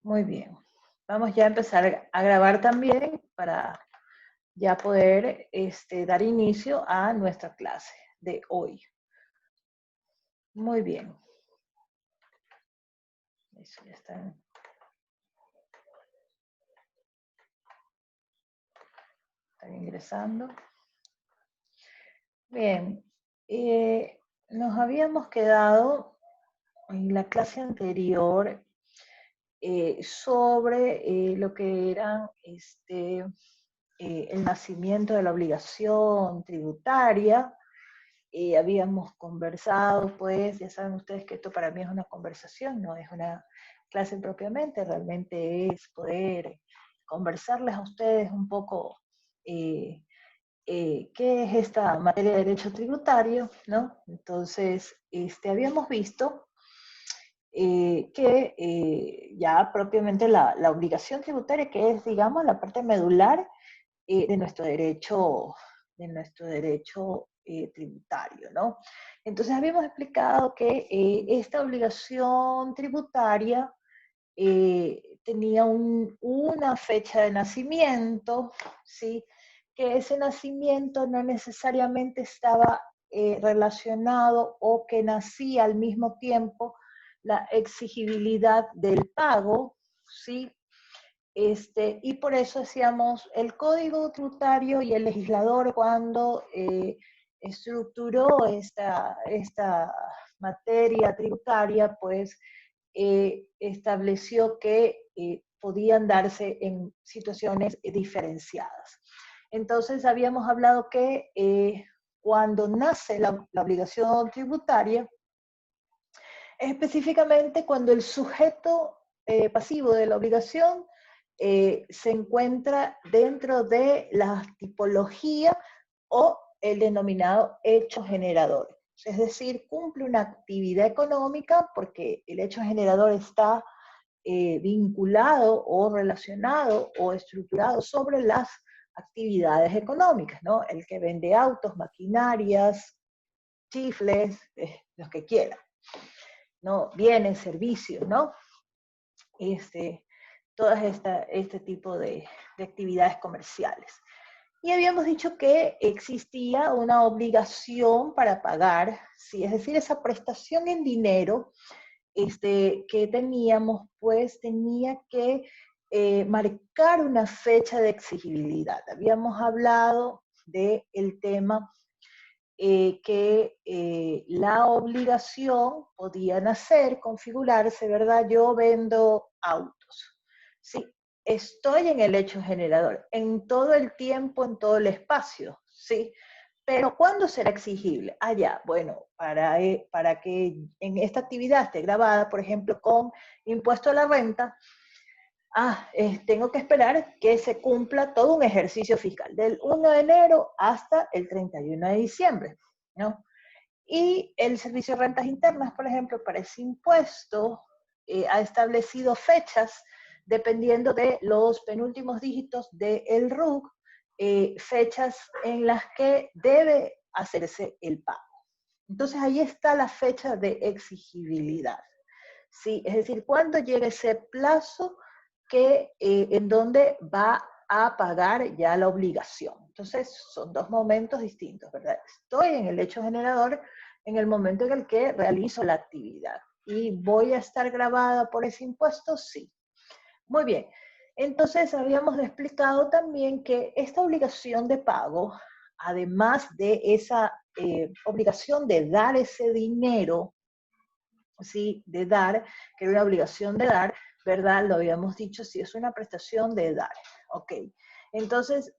Muy bien. Vamos ya a empezar a grabar también para ya poder dar inicio a nuestra clase de hoy. Muy bien. Eso ya están ingresando. Bien. Nos habíamos quedado en la clase anterior sobre lo que eran el nacimiento de la obligación tributaria. Habíamos conversado, pues, ya saben ustedes que esto para mí es una conversación, no es una clase propiamente, realmente es poder conversarles a ustedes un poco qué es esta materia de derecho tributario, ¿no? Entonces, habíamos visto que ya propiamente la obligación tributaria, que es, digamos, la parte medular de nuestro derecho, tributario, ¿no? Entonces habíamos explicado que esta obligación tributaria tenía una fecha de nacimiento, ¿sí? Que ese nacimiento no necesariamente estaba relacionado o que nacía al mismo tiempo la exigibilidad del pago, ¿sí? Y por eso decíamos, el Código Tributario y el legislador cuando estructuró esta materia tributaria, pues estableció que podían darse en situaciones diferenciadas. Entonces habíamos hablado que cuando nace la obligación tributaria, específicamente cuando el sujeto pasivo de la obligación se encuentra dentro de la tipología o el denominado hecho generador. Es decir, cumple una actividad económica porque el hecho generador está vinculado o relacionado o estructurado sobre las actividades económicas, ¿no? El que vende autos, maquinarias, chifles, los que quieran, ¿no? Bienes, servicios, ¿no? Todas este tipo de actividades comerciales. Y habíamos dicho que existía una obligación para pagar, ¿sí? Es decir, esa prestación en dinero que teníamos, pues tenía que marcar una fecha de exigibilidad. Habíamos hablado del tema que la obligación podía nacer, configurarse, ¿verdad? Yo vendo autos. Sí, estoy en el hecho generador, en todo el tiempo, en todo el espacio, ¿sí? Pero ¿cuándo será exigible? Ah, ya, bueno, para que en esta actividad esté grabada, por ejemplo, con impuesto a la renta, tengo que esperar que se cumpla todo un ejercicio fiscal, del 1 de enero hasta el 31 de diciembre, ¿no? Y el Servicio de Rentas Internas, por ejemplo, para ese impuesto, ha establecido fechas dependiendo de los penúltimos dígitos del RUC, fechas en las que debe hacerse el pago. Entonces ahí está la fecha de exigibilidad, ¿sí? Es decir, ¿cuándo llega ese plazo en donde va a pagar ya la obligación? Entonces son dos momentos distintos, ¿verdad? Estoy en el hecho generador en el momento en el que realizo la actividad. ¿Y voy a estar grabada por ese impuesto? Sí. Muy bien. Entonces habíamos explicado también que esta obligación de pago, además de esa obligación de dar ese dinero, ¿sí? De dar, que era una obligación de dar, ¿verdad? Lo habíamos dicho, si es una prestación de dar, ¿ok? Entonces,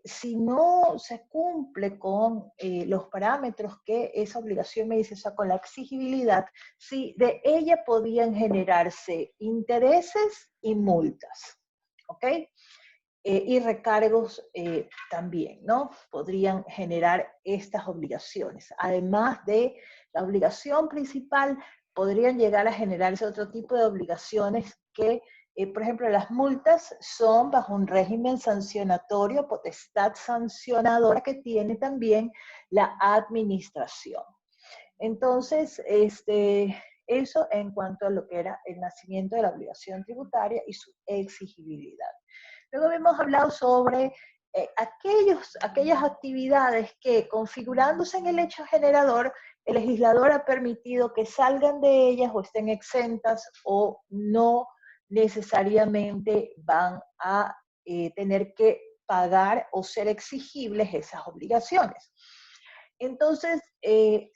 si no se cumple con los parámetros que esa obligación me dice, o sea, con la exigibilidad, sí, de ella podían generarse intereses y multas, ¿ok? Y recargos también, ¿no? Podrían generar estas obligaciones. Además de la obligación principal, podrían llegar a generarse otro tipo de obligaciones que, por ejemplo, las multas son bajo un régimen sancionatorio, potestad sancionadora que tiene también la administración. Entonces, Eso en cuanto a lo que era el nacimiento de la obligación tributaria y su exigibilidad. Luego hemos hablado sobre aquellas actividades que, configurándose en el hecho generador, el legislador ha permitido que salgan de ellas o estén exentas o no necesariamente van a tener que pagar o ser exigibles esas obligaciones. Entonces,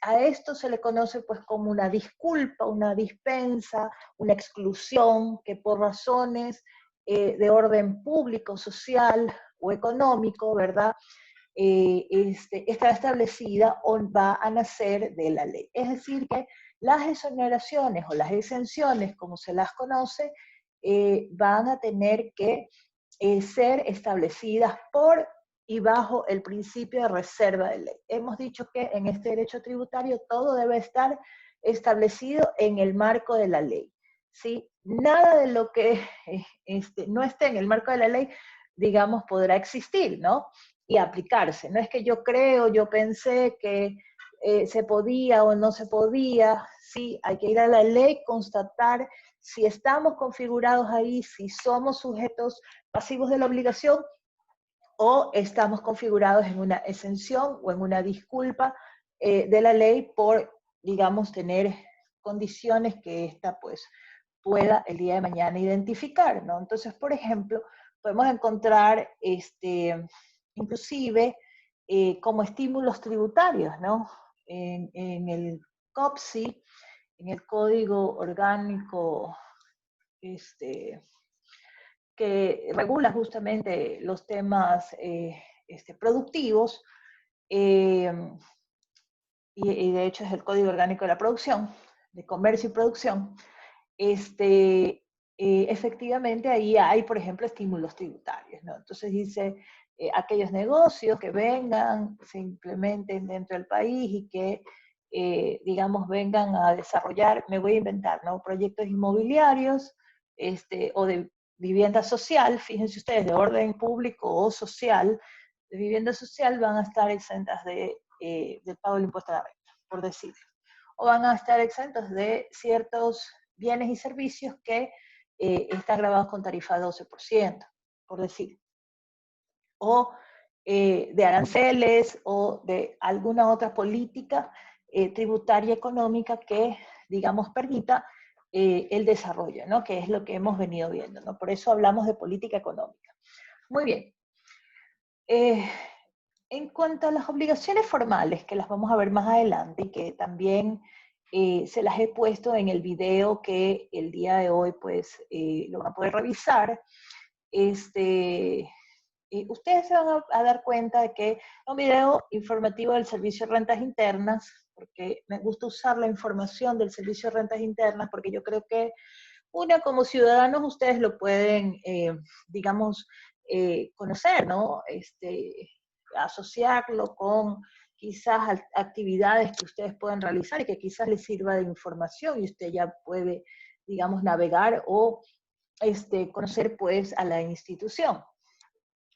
a esto se le conoce pues como una disculpa, una dispensa, una exclusión que por razones de orden público, social o económico, ¿verdad? Está establecida o va a nacer de la ley. Es decir, que las exoneraciones o las exenciones, como se las conoce, van a tener que ser establecidas por y bajo el principio de reserva de ley. Hemos dicho que en este derecho tributario todo debe estar establecido en el marco de la ley. ¿Sí? Nada de lo que no esté en el marco de la ley, digamos, podrá existir, ¿no? Y aplicarse. No es que yo creo, yo pensé que se podía o no se podía, sí, hay que ir a la ley, constatar si estamos configurados ahí, si somos sujetos pasivos de la obligación o estamos configurados en una exención o en una disculpa de la ley por, digamos, tener condiciones que ésta pues pueda el día de mañana identificar, ¿no? Entonces, por ejemplo, podemos encontrar inclusive como estímulos tributarios, ¿no? En el COPSI, en el Código Orgánico que regula justamente los temas productivos, y de hecho es el Código Orgánico de la Producción, de Comercio y Producción, efectivamente ahí hay, por ejemplo, estímulos tributarios, ¿no? Entonces dice, aquellos negocios que vengan, se implementen dentro del país y que, digamos, vengan a desarrollar, me voy a inventar, ¿no? Proyectos inmobiliarios, o de vivienda social, fíjense ustedes, de orden público o social, de vivienda social van a estar exentas del pago del impuesto a la renta, por decirlo. O van a estar exentos de ciertos bienes y servicios que están grabados con tarifa de 12%, por decir. O de aranceles o de alguna otra política tributaria económica que, digamos, permita el desarrollo, ¿no? Que es lo que hemos venido viendo, ¿no? Por eso hablamos de política económica. Muy bien. En cuanto a las obligaciones formales, que las vamos a ver más adelante y que también se las he puesto en el video que el día de hoy pues lo van a poder revisar, ustedes se van a dar cuenta de que es un video informativo del Servicio de Rentas Internas, porque me gusta usar la información del Servicio de Rentas Internas, porque yo creo que como ciudadanos ustedes lo pueden, digamos, conocer, ¿no? Asociarlo con quizás actividades que ustedes pueden realizar y que quizás les sirva de información y usted ya puede, digamos, navegar o conocer pues a la institución.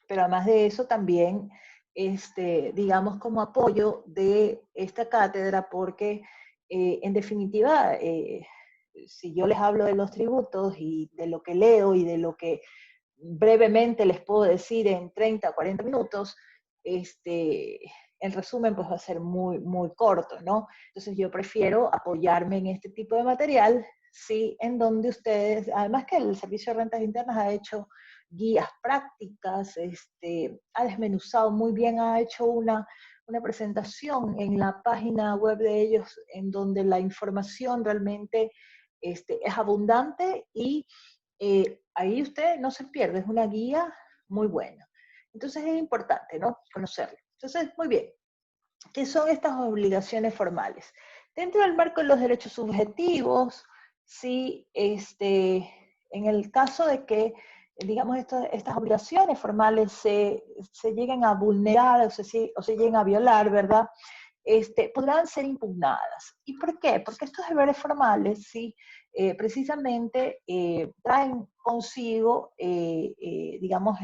Pero además de eso también, digamos, como apoyo de esta cátedra, porque en definitiva, si yo les hablo de los tributos y de lo que leo y de lo que brevemente les puedo decir en 30 o 40 minutos, el resumen pues va a ser muy, muy corto, ¿no? Entonces yo prefiero apoyarme en este tipo de material, sí, en donde ustedes, además que el Servicio de Rentas Internas ha hecho guías prácticas, ha desmenuzado muy bien, ha hecho una presentación en la página web de ellos en donde la información realmente es abundante y ahí usted no se pierde, es una guía muy buena. Entonces es importante, ¿no? Conocerlo. Entonces, muy bien. ¿Qué son estas obligaciones formales? Dentro del marco de los derechos subjetivos, sí, en el caso de que, digamos, estas obligaciones formales se lleguen a vulnerar o se lleguen a violar, ¿verdad? Podrán ser impugnadas. ¿Y por qué? Porque estos deberes formales, sí, precisamente traen consigo, digamos,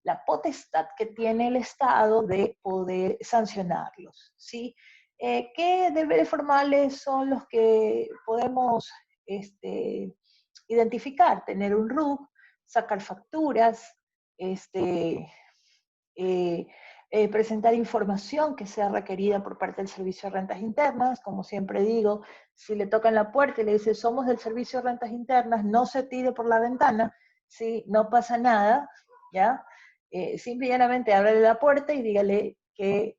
la potestad que tiene el Estado de poder sancionarlos, ¿sí? ¿Qué deberes formales son los que podemos identificar? Tener un RUC, sacar facturas, este, eh, presentar información que sea requerida por parte del Servicio de Rentas Internas. Como siempre digo, si le tocan la puerta y le dice somos del Servicio de Rentas Internas, no se tire por la ventana, ¿sí? No pasa nada, ¿ya? Simple y llanamente ábrele la puerta y dígale que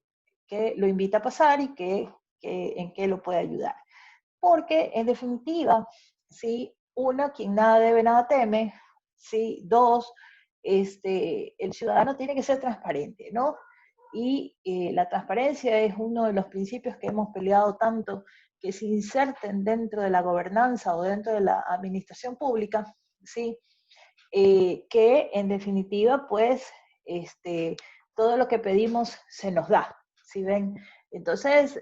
lo invita a pasar y en qué lo puede ayudar. Porque, en definitiva, ¿sí? Una, quien nada debe, nada teme, ¿sí? Dos, el ciudadano tiene que ser transparente, ¿no? Y la transparencia es uno de los principios que hemos peleado tanto que se inserten dentro de la gobernanza o dentro de la administración pública, ¿sí? Que en definitiva, pues, todo lo que pedimos se nos da, ¿sí ven? Entonces,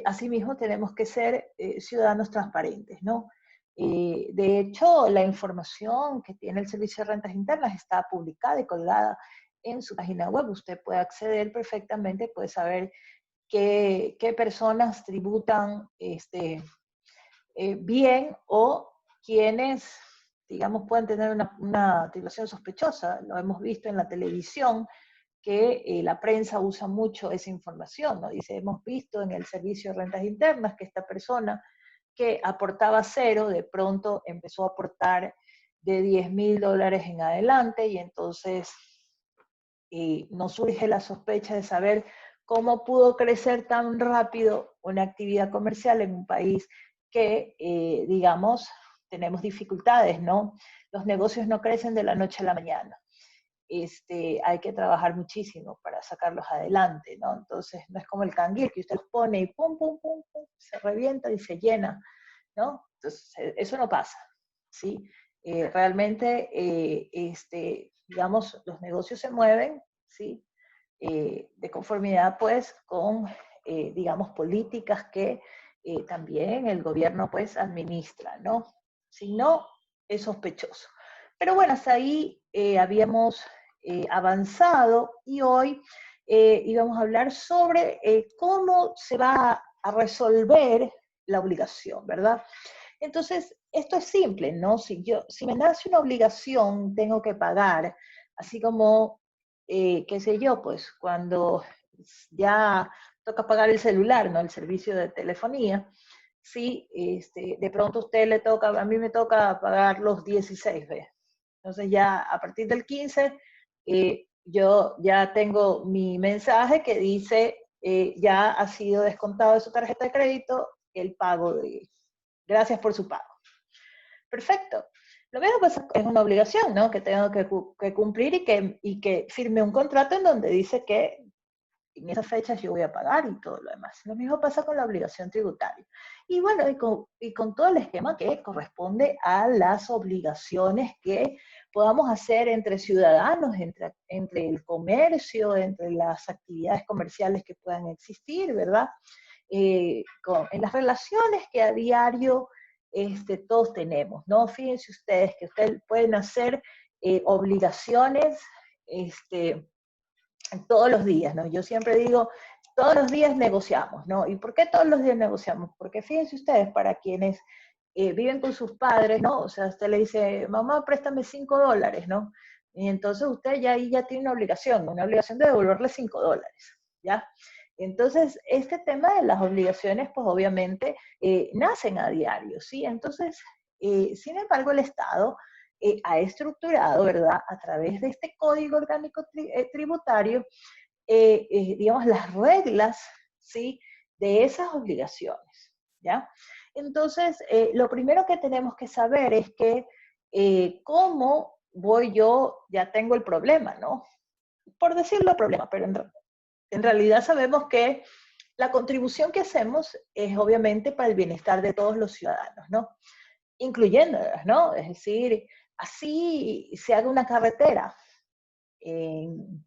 asimismo tenemos que ser ciudadanos transparentes, ¿no? De hecho, la información que tiene el Servicio de Rentas Internas está publicada y colgada en su página web. Usted puede acceder perfectamente, puede saber qué personas tributan bien o quienes, digamos, pueden tener una titulación sospechosa. Lo hemos visto en la televisión, que la prensa usa mucho esa información, ¿no? Dice, hemos visto en el Servicio de Rentas Internas que esta persona que aportaba cero, de pronto empezó a aportar de $10,000 en adelante, y entonces nos surge la sospecha de saber cómo pudo crecer tan rápido una actividad comercial en un país que, digamos, tenemos dificultades, ¿no? Los negocios no crecen de la noche a la mañana. Hay que trabajar muchísimo para sacarlos adelante, ¿no? Entonces, no es como el canguil que usted los pone y pum, pum, pum, pum, se revienta y se llena, ¿no? Entonces, eso no pasa, ¿sí? Realmente, digamos, los negocios se mueven, ¿sí? De conformidad, pues, con, digamos, políticas que también el gobierno, pues, administra, ¿no? Si no, es sospechoso. Pero bueno, hasta ahí habíamos avanzado, y hoy íbamos a hablar sobre cómo se va a resolver la obligación, ¿verdad? Entonces, esto es simple, ¿no? Si me nace una obligación, tengo que pagar, así como, qué sé yo, pues cuando ya toca pagar el celular, ¿no? El servicio de telefonía. Sí, de pronto a usted le toca, a mí me toca pagar los 16 veces. Entonces ya a partir del 15, yo ya tengo mi mensaje que dice, ya ha sido descontado de su tarjeta de crédito el pago de, gracias por su pago. Perfecto. Lo mismo pasa, es una obligación, ¿no? Que tengo que cumplir, y que firme un contrato en donde dice que en esas fechas yo voy a pagar y todo lo demás. Lo mismo pasa con la obligación tributaria. Y bueno, y con todo el esquema que corresponde a las obligaciones que podamos hacer entre ciudadanos, entre el comercio, entre las actividades comerciales que puedan existir, ¿verdad? En las relaciones que a diario todos tenemos, ¿no? Fíjense ustedes que ustedes pueden hacer obligaciones todos los días, ¿no? Yo siempre digo, todos los días negociamos, ¿no? ¿Y por qué todos los días negociamos? Porque fíjense ustedes, para quienes viven con sus padres, ¿no? O sea, usted le dice, mamá, préstame $5, ¿no? Y entonces usted ya ahí ya tiene una obligación de devolverle $5, ¿ya? Entonces, este tema de las obligaciones, pues obviamente, nacen a diario, ¿sí? Entonces, sin embargo, el Estado ha estructurado, ¿verdad?, a través de este Código Orgánico Tributario, digamos, las reglas, ¿sí?, de esas obligaciones, ¿ya? Entonces, lo primero que tenemos que saber es que cómo voy yo, ya tengo el problema, ¿no? Por decirlo problema, pero en realidad sabemos que la contribución que hacemos es obviamente para el bienestar de todos los ciudadanos, ¿no? Incluyéndolas, ¿no? Es decir, así se haga una carretera en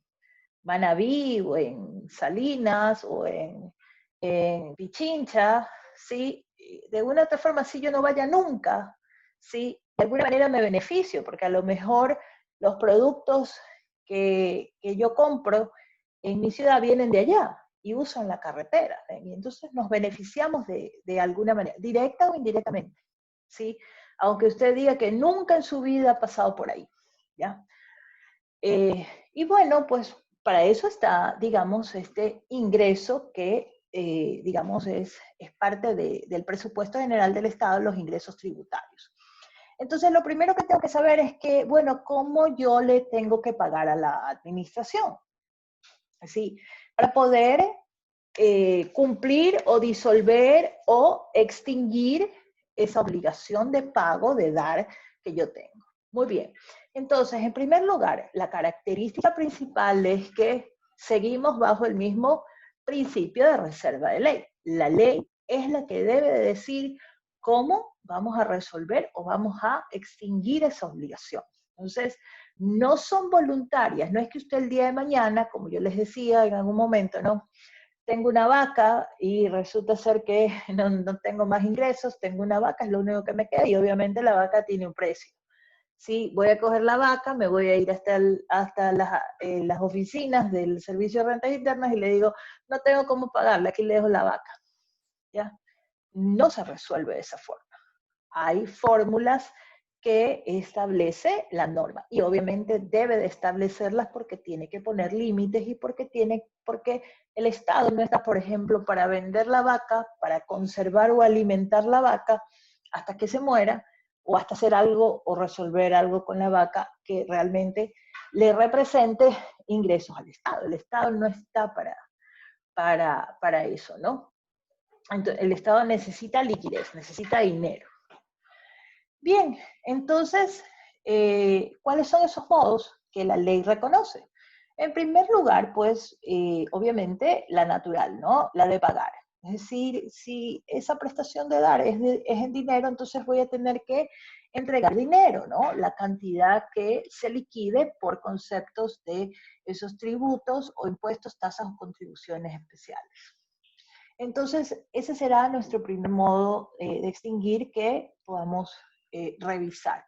Manabí o en Salinas o en Pichincha, ¿sí? De una u otra forma, si yo no vaya nunca, ¿sí? De alguna manera me beneficio, porque a lo mejor los productos que yo compro en mi ciudad vienen de allá. y usan la carretera. Y entonces nos beneficiamos de alguna manera, directa o indirectamente, ¿sí? Aunque usted diga que nunca en su vida ha pasado por ahí, ¿ya? Y bueno, pues para eso está, digamos, este ingreso que, digamos, es parte del presupuesto general del Estado, los ingresos tributarios. Entonces, lo primero que tengo que saber es que, bueno, ¿cómo yo le tengo que pagar a la administración? Así, para poder cumplir o disolver o extinguir esa obligación de pago, de dar que yo tengo. Muy bien. Entonces, en primer lugar, la característica principal es que seguimos bajo el mismo principio de reserva de ley. La ley es la que debe de decir cómo vamos a resolver o vamos a extinguir esa obligación. Entonces, no son voluntarias, no es que usted el día de mañana, como yo les decía en algún momento, ¿no? Tengo una vaca y resulta ser que no tengo más ingresos, tengo una vaca, es lo único que me queda y obviamente la vaca tiene un precio. Sí, voy a coger la vaca, me voy a ir hasta las oficinas del Servicio de Rentas Internas y le digo, no tengo cómo pagarle, aquí le dejo la vaca. ¿Ya? No se resuelve de esa forma. Hay fórmulas que establece la norma y obviamente debe de establecerlas porque tiene que poner límites y porque el Estado no está, por ejemplo, para vender la vaca, para conservar o alimentar la vaca hasta que se muera o hasta hacer algo o resolver algo con la vaca que realmente le represente ingresos al Estado. El Estado no está para eso, ¿no? Entonces, el Estado necesita liquidez, necesita dinero. Bien, entonces, ¿cuáles son esos modos que la ley reconoce? En primer lugar, pues, obviamente, la natural, ¿no? La de pagar. Es decir, si esa prestación de dar es en dinero, entonces voy a tener que entregar dinero, ¿no? La cantidad que se liquide por conceptos de esos tributos o impuestos, tasas o contribuciones especiales. Entonces, ese será nuestro primer modo de extinguir que podamos revisar.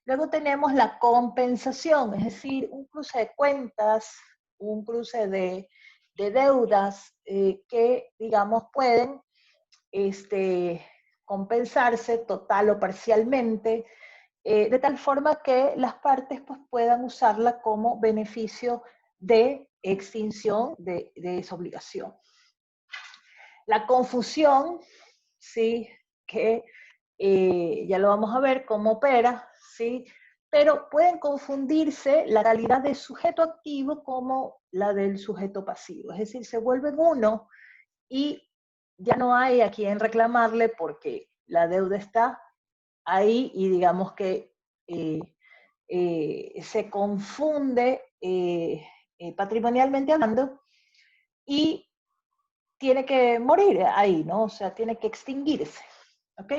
Luego tenemos la compensación, es decir, un cruce de cuentas, un cruce de deudas que, digamos, pueden compensarse total o parcialmente, de tal forma que las partes pues, puedan usarla como beneficio de extinción de esa obligación. La confusión, ¿sí? Que ya lo vamos a ver cómo opera, ¿sí? Pero pueden confundirse la calidad de sujeto activo como la del sujeto pasivo. Es decir, se vuelven uno y ya no hay a quien reclamarle porque la deuda está ahí y digamos que se confunde patrimonialmente hablando y tiene que morir ahí, ¿no? O sea, tiene que extinguirse, ¿ok?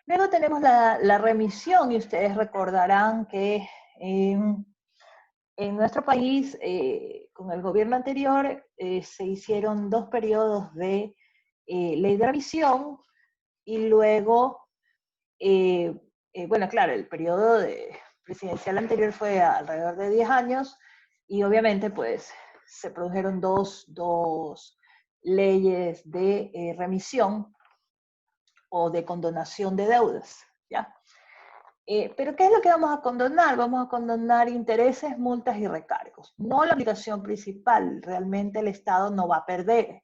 Luego tenemos la remisión y ustedes recordarán que en nuestro país, con el gobierno anterior, se hicieron 2 periodos de ley de remisión y luego, bueno, claro, el periodo presidencial anterior fue alrededor de 10 años y obviamente pues se produjeron dos leyes de remisión o de condonación de deudas, ¿ya? Pero ¿qué es lo que vamos a condonar? Vamos a condonar intereses, multas y recargos. No la obligación principal, realmente el Estado no va a perder.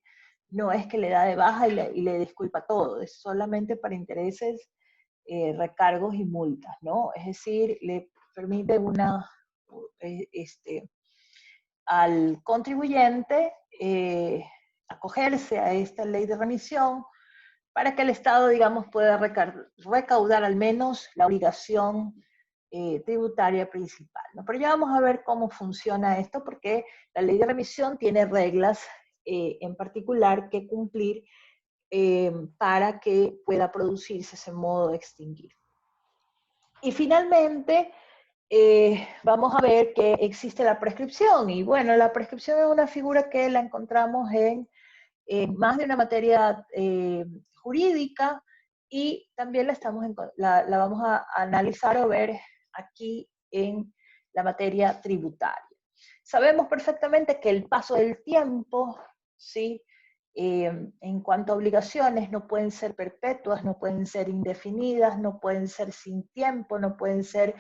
No es que le da de baja y le disculpa todo, es solamente para intereses, recargos y multas, ¿no? Es decir, le permite al contribuyente acogerse a esta ley de remisión para que el Estado, digamos, pueda recaudar al menos la obligación tributaria principal, ¿no? Pero ya vamos a ver cómo funciona esto, porque la ley de remisión tiene reglas en particular que cumplir para que pueda producirse ese modo de extinguir. Y finalmente, vamos a ver que existe la prescripción. Y bueno, la prescripción es una figura que la encontramos en más de una materia jurídica y también la vamos a analizar o ver aquí en la materia tributaria. Sabemos perfectamente que el paso del tiempo ¿sí? En cuanto a obligaciones, no pueden ser perpetuas, no pueden ser indefinidas, no pueden ser sin tiempo, no pueden ser,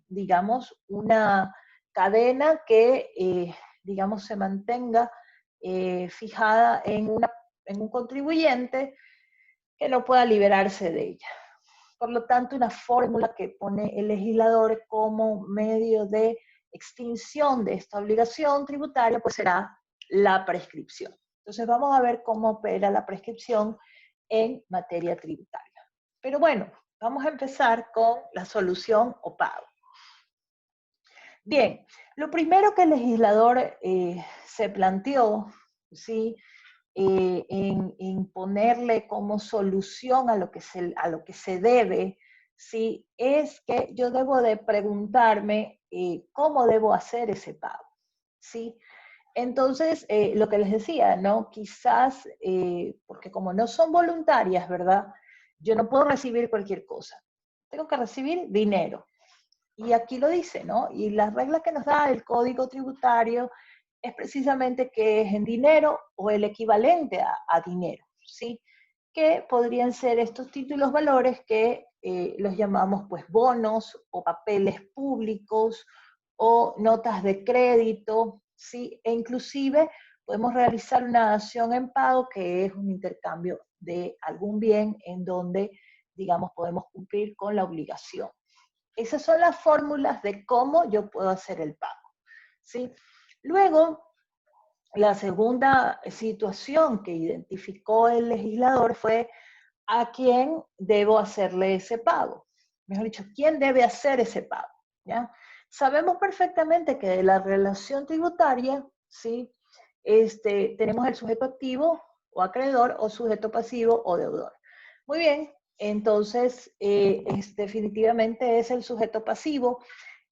digamos, una cadena que, digamos, se mantenga fijada en un contribuyente que no pueda liberarse de ella. Por lo tanto, una fórmula que pone el legislador como medio de extinción de esta obligación tributaria, pues será la prescripción. Entonces vamos a ver cómo opera la prescripción en materia tributaria. Pero bueno, vamos a empezar con la solución o pago. Bien, lo primero que el legislador se planteó, ¿sí? En ponerle como solución a lo que se debe, ¿sí? Es que yo debo de preguntarme cómo debo hacer ese pago, ¿sí? Entonces, lo que les decía, ¿no? Quizás, porque como no son voluntarias, ¿verdad? Yo no puedo recibir cualquier cosa. Tengo que recibir dinero. Y aquí lo dice, ¿no? Y la regla que nos da el Código Tributario es precisamente que es en dinero o el equivalente a dinero, ¿sí? Que podrían ser estos títulos valores que los llamamos pues bonos o papeles públicos o notas de crédito, ¿sí? E inclusive podemos realizar una dación en pago que es un intercambio de algún bien en donde, digamos, podemos cumplir con la obligación. Esas son las fórmulas de cómo yo puedo hacer el pago, ¿sí? Luego, la segunda situación que identificó el legislador fue a quién debo hacerle ese pago. Mejor dicho, ¿quién debe hacer ese pago? ¿Ya? Sabemos perfectamente que de la relación tributaria, ¿sí? Tenemos el sujeto activo o acreedor o sujeto pasivo o deudor. Muy bien, entonces definitivamente es el sujeto pasivo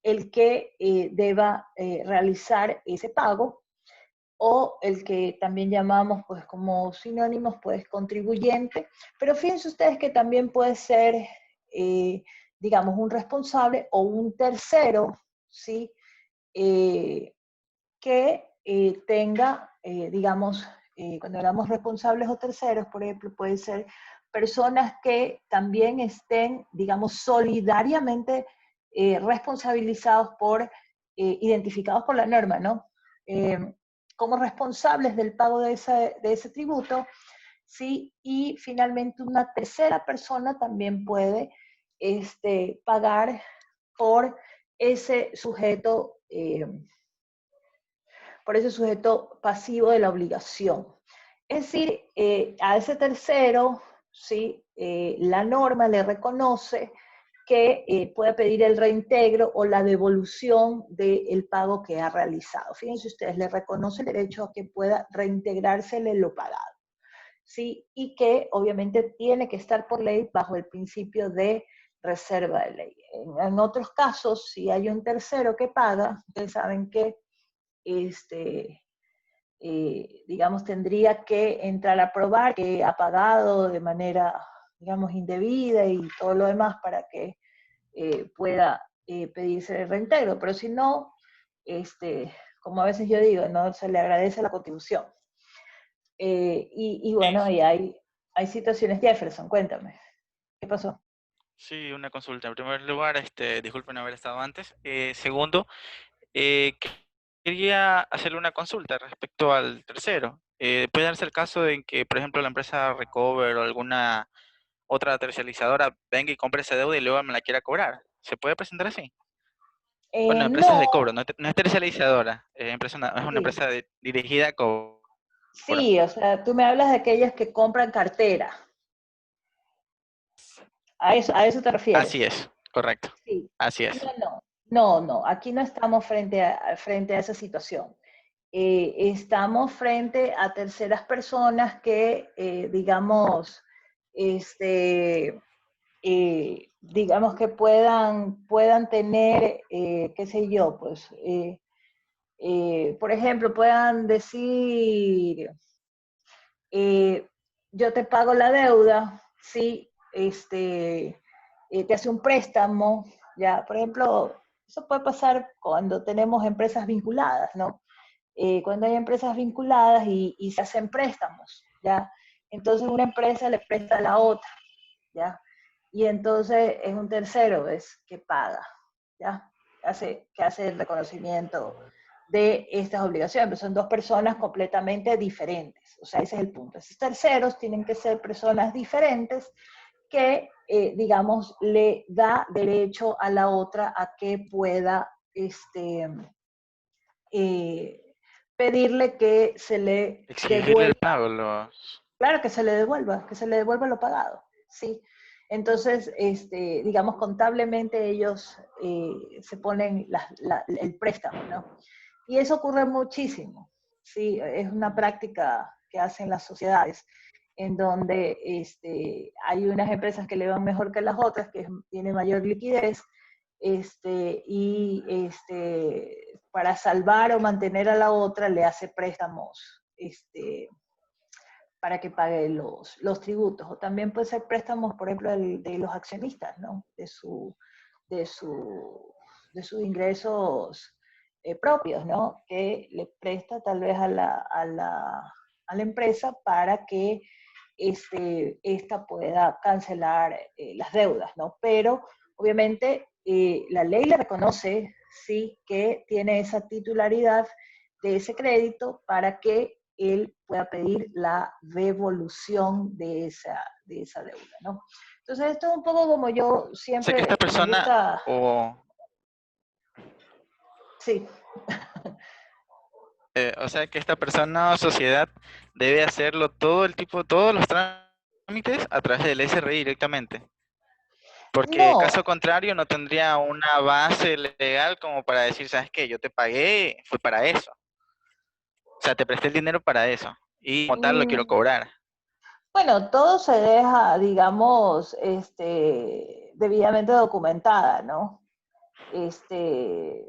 el que deba realizar ese pago, o el que también llamamos pues como sinónimos pues contribuyente, pero fíjense ustedes que también puede ser digamos un responsable o un tercero, ¿sí? Que tenga, digamos, cuando hablamos responsables o terceros, por ejemplo, pueden ser personas que también estén, digamos, solidariamente responsabilizados por, identificados por la norma, ¿no? Como responsables del pago de ese tributo, ¿sí? Y finalmente una tercera persona también puede pagar por ese sujeto pasivo de la obligación. Es decir, a ese tercero, ¿sí? La norma le reconoce que pueda pedir el reintegro o la devolución del pago que ha realizado. Fíjense ustedes, le reconoce el derecho a que pueda reintegrársele lo pagado, ¿sí? Y que obviamente tiene que estar por ley bajo el principio de reserva de ley. En otros casos, si hay un tercero que paga, ustedes saben que digamos, tendría que entrar a probar que ha pagado de manera, digamos, indebida y todo lo demás para que pueda pedirse el reintegro. Pero si no, como a veces yo digo, no se le agradece la contribución. Y bueno, y hay situaciones. Jefferson, cuéntame, ¿qué pasó? Sí, una consulta. En primer lugar, disculpen haber estado antes. Segundo, quería hacerle una consulta respecto al tercero. ¿Puede darse el caso de que, por ejemplo, la empresa Recover o alguna otra terciarizadora venga y compre esa deuda y luego me la quiera cobrar? ¿Se puede presentar así? Bueno, empresas No, de cobro, no es terciarizadora, es una sí, empresa dirigida a cobro. sí, o sea, tú me hablas de aquellas que compran cartera. A eso te Así refieres. es, correcto. Sí. Así No, es. no, no, no, aquí no estamos frente a esa situación. Estamos frente a terceras personas que, digamos, este, digamos que puedan tener, qué sé yo, pues, por ejemplo, puedan decir, eh, yo te pago la deuda, ¿sí? Te hace un préstamo, ya, por ejemplo, eso puede pasar cuando tenemos empresas vinculadas, ¿no? cuando hay empresas vinculadas y se hacen préstamos, ¿ya? Entonces una empresa le presta a la otra, ¿ya? Y entonces es un tercero, ¿ves? Que paga, ¿ya? Que hace el reconocimiento de estas obligaciones, pero son dos personas completamente diferentes, o sea, ese es el punto. Esos terceros tienen que ser personas diferentes que, digamos, le da derecho a la otra a que pueda eh, pedirle que se le Exigirle el devuelva, pago, claro, que se le devuelva lo pagado, ¿sí? Entonces, digamos, contablemente ellos se ponen el préstamo, ¿no? Y eso ocurre muchísimo, ¿sí? Es una práctica que hacen las sociedades, en donde hay unas empresas que le van mejor que las otras, que tienen mayor liquidez, y para salvar o mantener a la otra le hace préstamos para que pague los tributos. O también puede ser préstamos, por ejemplo, de los accionistas, ¿no? De, su, de sus ingresos propios, ¿no? Que le presta tal vez a la empresa para que esta pueda cancelar las deudas, ¿no? Pero obviamente la ley le reconoce, sí, que tiene esa titularidad de ese crédito para que él pueda pedir la devolución de esa deuda, ¿no? Entonces esto es un poco como yo sé que esta siempre me persona, gusta, o, sí, o sea, que esta persona o sociedad debe hacerlo todos los trámites a través del SRI directamente. Porque no, caso contrario no tendría una base legal como para decir, ¿sabes qué? Yo te pagué, fue para eso. O sea, te presté el dinero para eso. Y como tal lo quiero mm, cobrar. bueno, todo se deja, digamos, debidamente documentada, ¿no? Este,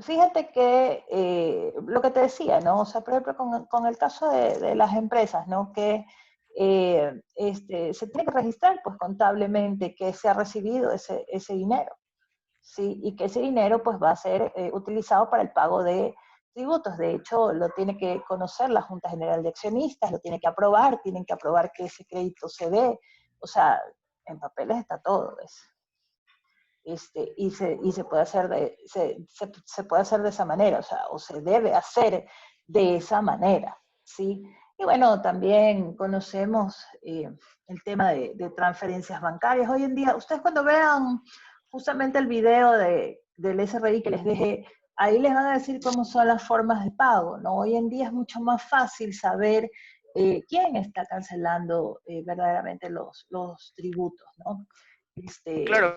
fíjate que lo que te decía, ¿no? O sea, por ejemplo, con el caso de las empresas, ¿no? Que se tiene que registrar, pues, contablemente que se ha recibido ese dinero, ¿sí? Y que ese dinero, pues, va a ser utilizado para el pago de tributos. De hecho, lo tiene que conocer la Junta General de Accionistas, lo tiene que aprobar, tienen que aprobar que ese crédito se dé. O sea, en papeles está todo, ¿ves? Y se puede hacer se puede hacer de esa manera, o sea, o se debe hacer de esa manera, ¿sí? Y bueno, también conocemos el tema de transferencias bancarias. Hoy en día, ustedes cuando vean justamente el video del SRI que les dejé, ahí les van a decir cómo son las formas de pago, ¿no? Hoy en día es mucho más fácil saber quién está cancelando verdaderamente los tributos, ¿no? Este, Claro,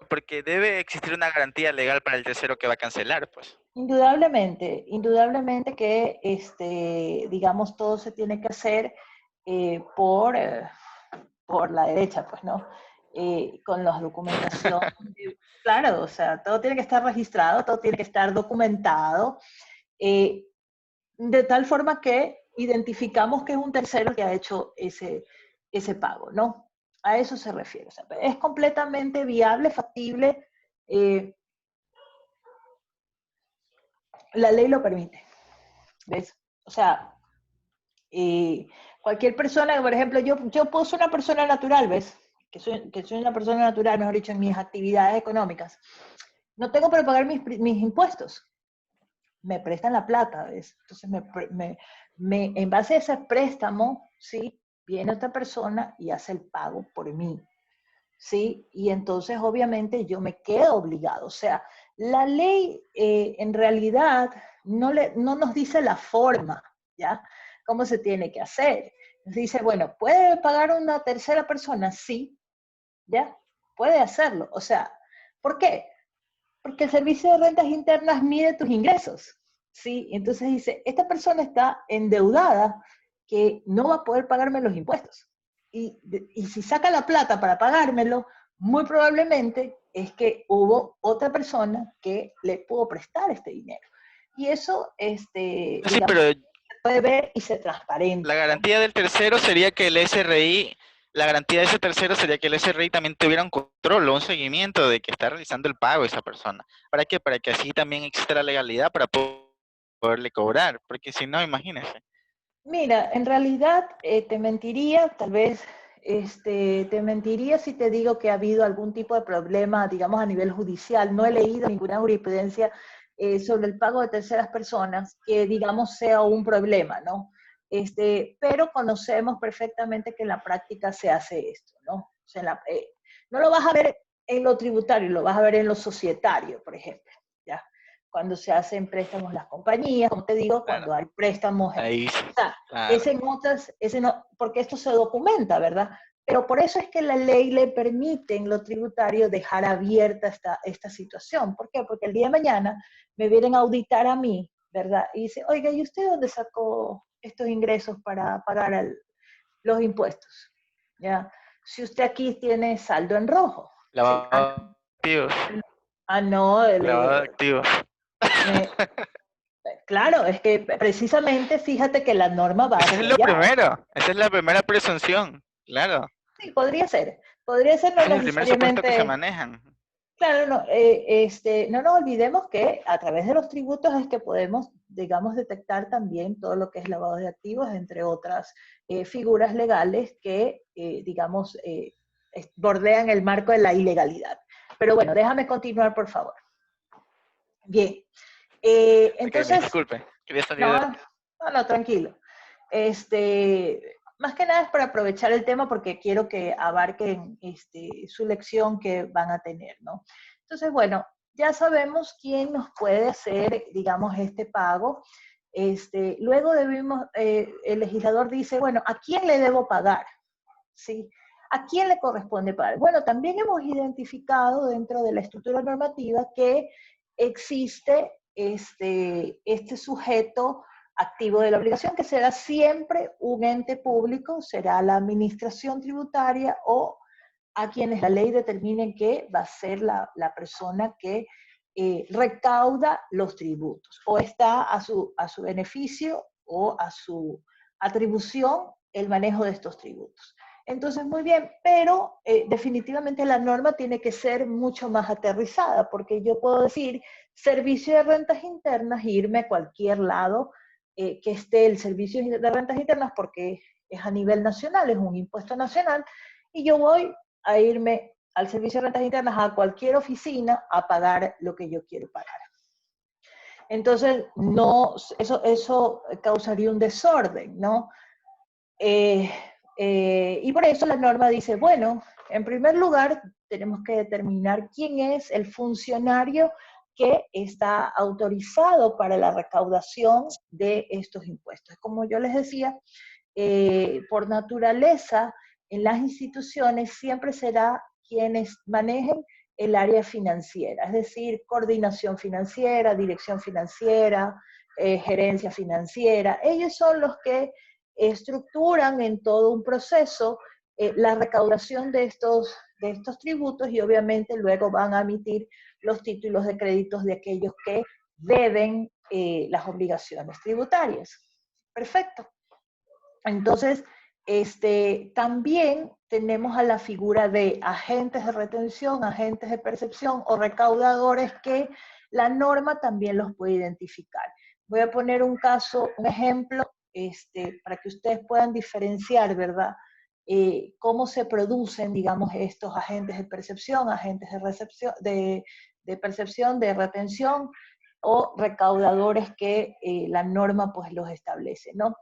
porque debe existir una garantía legal para el tercero que va a cancelar, pues. Indudablemente, indudablemente que, digamos, todo se tiene que hacer eh, por, eh, por la derecha, pues, ¿no? Con la documentación, claro, o sea, todo tiene que estar registrado, todo tiene que estar documentado, eh, de tal forma que identificamos que es un tercero que ha hecho ese pago, ¿no? A eso se refiere. O sea, es completamente viable, factible, eh, la ley lo permite, ¿ves? O sea, cualquier persona, por ejemplo, yo puedo ser una persona natural, ¿ves? Que soy una persona natural, mejor dicho, en mis actividades económicas. No tengo para pagar mis impuestos. Me prestan la plata, ¿ves? Entonces, en base a ese préstamo, ¿sí? Viene otra persona y hace el pago por mí, ¿sí? Y entonces, obviamente, yo me quedo obligado. O sea, la ley en realidad no nos dice la forma, ¿ya? Cómo se tiene que hacer. Nos dice, bueno, ¿puede pagar una tercera persona? Sí, ¿ya? Puede hacerlo. O sea, ¿por qué? Porque el servicio de rentas internas mide tus ingresos, ¿sí? Entonces dice, esta persona está endeudada que no va a poder pagarme los impuestos. Y si saca la plata para pagármelo, muy probablemente es que hubo otra persona que le pudo prestar este dinero. Y eso, Sí, pero digamos, se puede ver y se la transparenta, ¿no? garantía del tercero sería que el SRI, la garantía de ese tercero sería que el SRI también tuviera un control o un seguimiento de que está realizando el pago esa persona. ¿Para qué? Para que así también exista la legalidad para poder poderle cobrar, porque si no, imagínese. Mira, en realidad te mentiría, tal vez te mentiría si te digo que ha habido algún tipo de problema, digamos, a nivel judicial. No he leído ninguna jurisprudencia sobre el pago de terceras personas que, digamos, sea un problema, ¿no? Pero conocemos perfectamente que en la práctica se hace esto, ¿no? O sea, no lo vas a ver en lo tributario, lo vas a ver en lo societario, por ejemplo, ¿ya? Cuando se hacen préstamos las compañías, como te digo, Claro, cuando hay préstamos ahí sí, o sea, claro. ese en otras, ese no, porque esto se documenta, ¿verdad? Pero por eso es que la ley le permite en lo tributario dejar abierta esta situación. ¿Por qué? Porque el día de mañana me vienen a auditar a mí, ¿verdad? Y dice, oiga, ¿y usted dónde sacó estos ingresos para pagar los impuestos? ¿Ya? Si usted aquí tiene saldo en rojo. Sí, Lavado de activos, no, lavado de activos. me, claro, es que precisamente fíjate que la norma va Eso es hacia lo allá. primero, esa es la primera presunción, claro. Sí, podría ser no Ese es el primer supuesto que se necesariamente, manejan. claro, no, no nos olvidemos que a través de los tributos es que podemos, digamos, detectar también todo lo que es lavado de activos, entre otras figuras legales que, digamos, bordean el marco de la ilegalidad. Pero bueno, déjame continuar, por favor. Bien, Ok, me entonces, disculpe, quería salir no, de... no, tranquilo. Más que nada es para aprovechar el tema porque quiero que abarquen su lección que van a tener, ¿no? Entonces, bueno, ya sabemos quién nos puede hacer, digamos, este pago. Luego debemos, el legislador dice, bueno, ¿a quién le debo pagar? ¿Sí? ¿A quién le corresponde pagar? Bueno, también hemos identificado dentro de la estructura normativa que existe este sujeto activo de la obligación, que será siempre un ente público, será la administración tributaria o a quienes la ley determine que va a ser la persona que recauda los tributos, o está a su beneficio o a su atribución el manejo de estos tributos. Entonces, muy bien, pero definitivamente la norma tiene que ser mucho más aterrizada, porque yo puedo decir servicio de rentas internas e irme a cualquier lado que esté el servicio de rentas internas, porque es a nivel nacional, es un impuesto nacional, y yo voy a irme al servicio de rentas internas a cualquier oficina a pagar lo que yo quiero pagar. Entonces, no, eso causaría un desorden, ¿no? Y por eso la norma dice, bueno, en primer lugar, tenemos que determinar quién es el funcionario que está autorizado para la recaudación de estos impuestos. Como yo les decía, por naturaleza, en las instituciones siempre será quienes manejen el área financiera, es decir, coordinación financiera, dirección financiera, gerencia financiera. Ellos son los que estructuran en todo un proceso la recaudación de estos tributos y obviamente luego van a emitir los títulos de créditos de aquellos que deben las obligaciones tributarias. Perfecto. Entonces, también tenemos a la figura de agentes de retención, agentes de percepción o recaudadores que la norma también los puede identificar. Voy a poner un caso, un ejemplo, para que ustedes puedan diferenciar, ¿verdad? Cómo se producen, digamos, estos agentes de percepción, agentes de recepción, de percepción, de retención o recaudadores que la norma pues los establece, ¿no?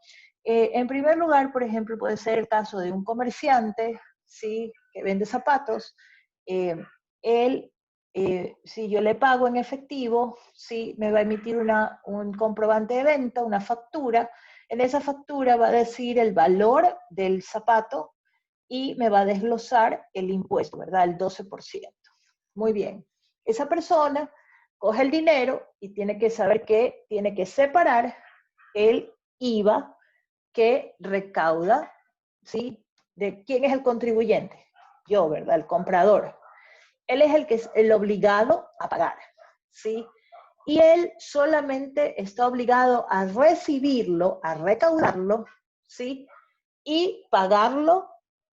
En primer lugar, por ejemplo, puede ser el caso de un comerciante, ¿sí? Que vende zapatos. Eh, él, si yo le pago en efectivo, ¿sí? Me va a emitir un comprobante de venta, una factura. En esa factura va a decir el valor del zapato y me va a desglosar el impuesto, ¿verdad? El 12%. Muy bien. Esa persona coge el dinero y tiene que saber que tiene que separar el IVA que recauda, ¿sí? ¿De quién es el contribuyente? Yo, ¿verdad? El comprador. Él es el que es el obligado a pagar, ¿sí? Y él solamente está obligado a recibirlo, a recaudarlo, ¿sí? Y pagarlo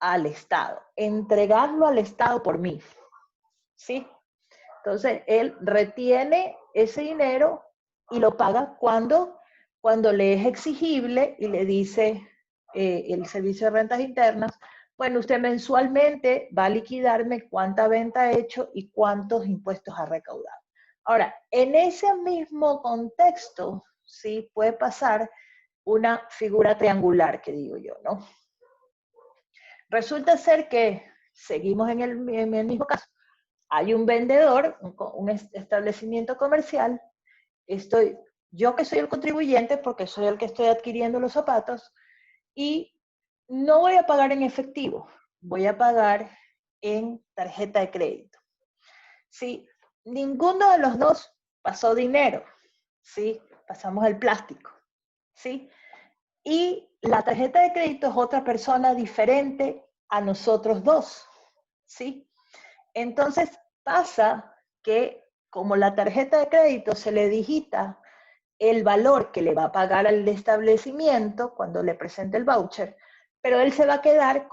al Estado, entregarlo al Estado por mí, ¿sí? Entonces, él retiene ese dinero y lo paga cuando le es exigible y le dice el Servicio de Rentas Internas, bueno, usted mensualmente va a liquidarme cuánta venta ha hecho y cuántos impuestos ha recaudado. Ahora, en ese mismo contexto, sí puede pasar una figura triangular, que digo yo, ¿no? Resulta ser que seguimos en el mismo caso. Hay un vendedor, un establecimiento comercial, yo que soy el contribuyente porque soy el que estoy adquiriendo los zapatos y no voy a pagar en efectivo, voy a pagar en tarjeta de crédito. Si ninguno de los dos pasó dinero, ¿sí? Pasamos el plástico, ¿sí? Y la tarjeta de crédito es otra persona diferente a nosotros dos, ¿sí? Entonces pasa que como la tarjeta de crédito se le digita el valor que le va a pagar al establecimiento cuando le presente el voucher, pero él se va a quedar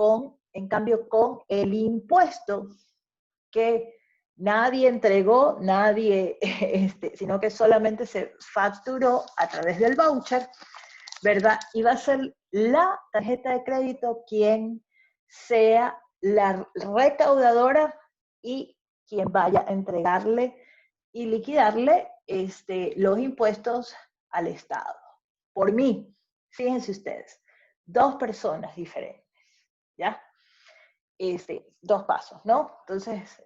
en cambio, con el impuesto que nadie entregó, sino que solamente se facturó a través del voucher, ¿verdad? Y va a ser la tarjeta de crédito quien sea la recaudadora y quien vaya a entregarle y liquidarle los impuestos al Estado. Por mí, fíjense ustedes, dos personas diferentes, ¿ya? Dos pasos, ¿no? Entonces,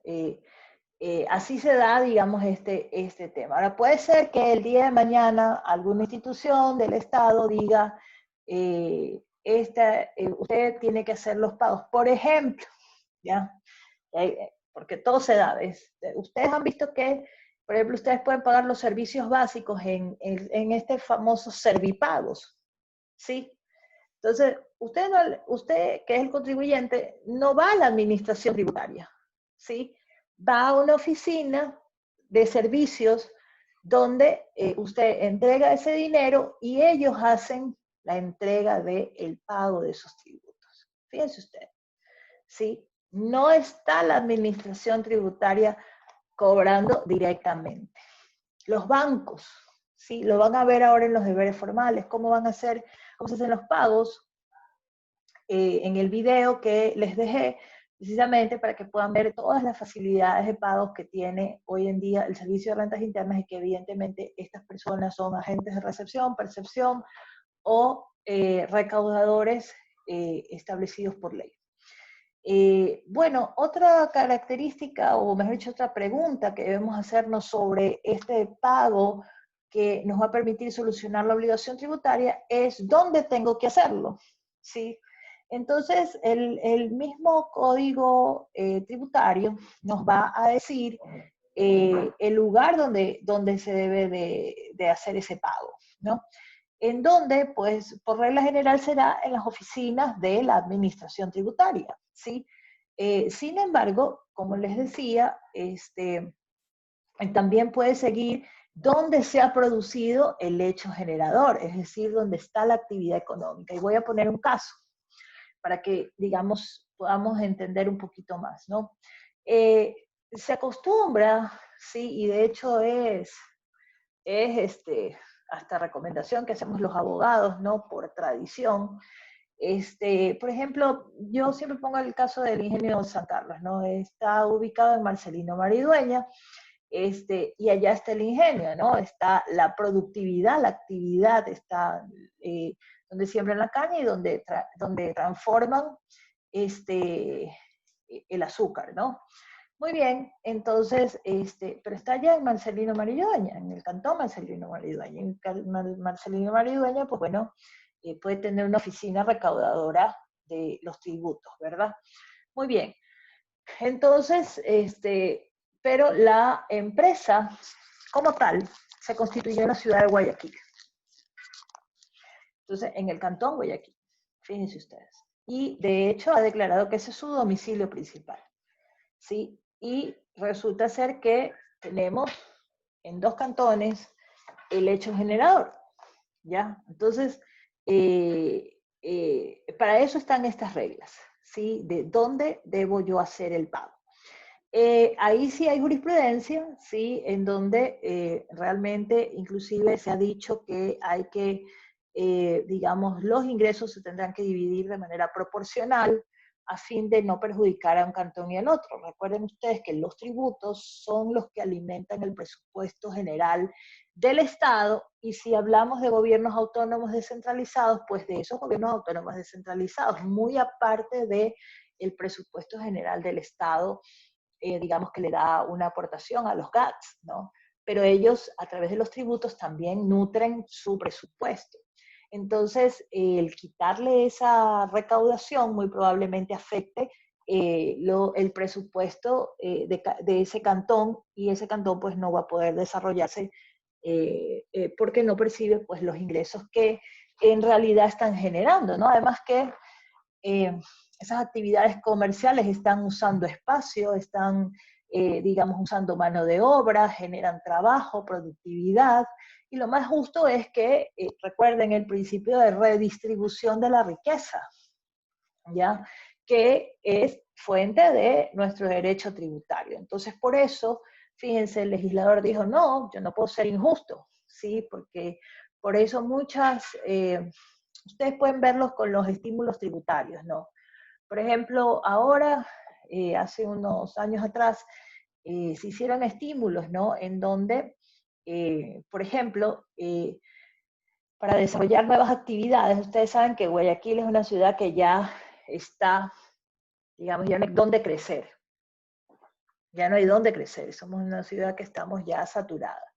así se da, digamos, este tema. Ahora, puede ser que el día de mañana alguna institución del Estado diga, usted tiene que hacer los pagos. Por ejemplo, ¿ya? Porque todo se da. Ustedes han visto que, por ejemplo, ustedes pueden pagar los servicios básicos en este famoso Servipagos, ¿sí? Entonces, usted, que es el contribuyente, no va a la administración tributaria, ¿sí? Va a una oficina de servicios donde usted entrega ese dinero y ellos hacen la entrega del pago de esos tributos. Fíjense usted, ¿sí? No está la administración tributaria cobrando directamente. Los bancos, ¿sí? Lo van a ver ahora en los deberes formales, cómo se hacen los pagos en el video que les dejé, precisamente para que puedan ver todas las facilidades de pagos que tiene hoy en día el Servicio de Rentas Internas y que evidentemente estas personas son agentes de recepción, percepción o recaudadores establecidos por ley. Bueno, otra característica, o mejor dicho, otra pregunta que debemos hacernos sobre este pago que nos va a permitir solucionar la obligación tributaria es ¿dónde tengo que hacerlo? ¿Sí? Entonces, el mismo código tributario nos va a decir el lugar donde se debe de hacer ese pago, ¿no? En donde, pues, por regla general será en las oficinas de la administración tributaria, ¿sí? Sin embargo, como les decía, también puede seguir donde se ha producido el hecho generador, es decir, donde está la actividad económica. Y voy a poner un caso para que, digamos, podamos entender un poquito más, ¿no? Se acostumbra, sí, y de hecho es hasta recomendación que hacemos los abogados, ¿no? Por tradición. Por ejemplo, yo siempre pongo el caso del ingenio San Carlos, ¿no? Está ubicado en Marcelino Maridueña, y allá está el ingenio, ¿no? Está la productividad, la actividad, está donde siembran la caña y donde transforman el azúcar, ¿no? Muy bien, entonces, pero está allá en Marcelino Maridueña, en el cantón Marcelino Maridueña. En Marcelino Maridueña, pues bueno, puede tener una oficina recaudadora de los tributos, ¿verdad? Muy bien, entonces, pero la empresa como tal se constituyó en la ciudad de Guayaquil. Entonces, en el cantón Guayaquil, fíjense ustedes. Y de hecho ha declarado que ese es su domicilio principal, ¿sí? Y resulta ser que tenemos en dos cantones el hecho generador, ¿ya? Entonces, para eso están estas reglas, ¿sí? De dónde debo yo hacer el pago. Ahí sí hay jurisprudencia, sí, en donde realmente inclusive se ha dicho que hay que, digamos, los ingresos se tendrán que dividir de manera proporcional a fin de no perjudicar a un cantón y al otro. Recuerden ustedes que los tributos son los que alimentan el presupuesto general del Estado, y si hablamos de gobiernos autónomos descentralizados, pues de esos gobiernos autónomos descentralizados, muy aparte de el presupuesto general del Estado, digamos que le da una aportación a los GATS, ¿no? Pero ellos a través de los tributos también nutren su presupuesto. Entonces, el quitarle esa recaudación muy probablemente afecte el presupuesto de ese cantón, y ese cantón pues no va a poder desarrollarse porque no percibe pues los ingresos que en realidad están generando, ¿no? Además que eh, esas actividades comerciales están usando espacio, están, digamos, usando mano de obra, generan trabajo, productividad, y lo más justo es que recuerden el principio de redistribución de la riqueza, ¿ya? Que es fuente de nuestro derecho tributario. Entonces, por eso, fíjense, el legislador dijo, no, yo no puedo ser injusto, ¿sí? Porque por eso ustedes pueden verlos con los estímulos tributarios, ¿no? Por ejemplo, ahora, hace unos años atrás, se hicieron estímulos, ¿no? En donde, por ejemplo, para desarrollar nuevas actividades, ustedes saben que Guayaquil es una ciudad que ya está, digamos, ya no hay dónde crecer. Ya no hay dónde crecer. Somos una ciudad que estamos ya saturada.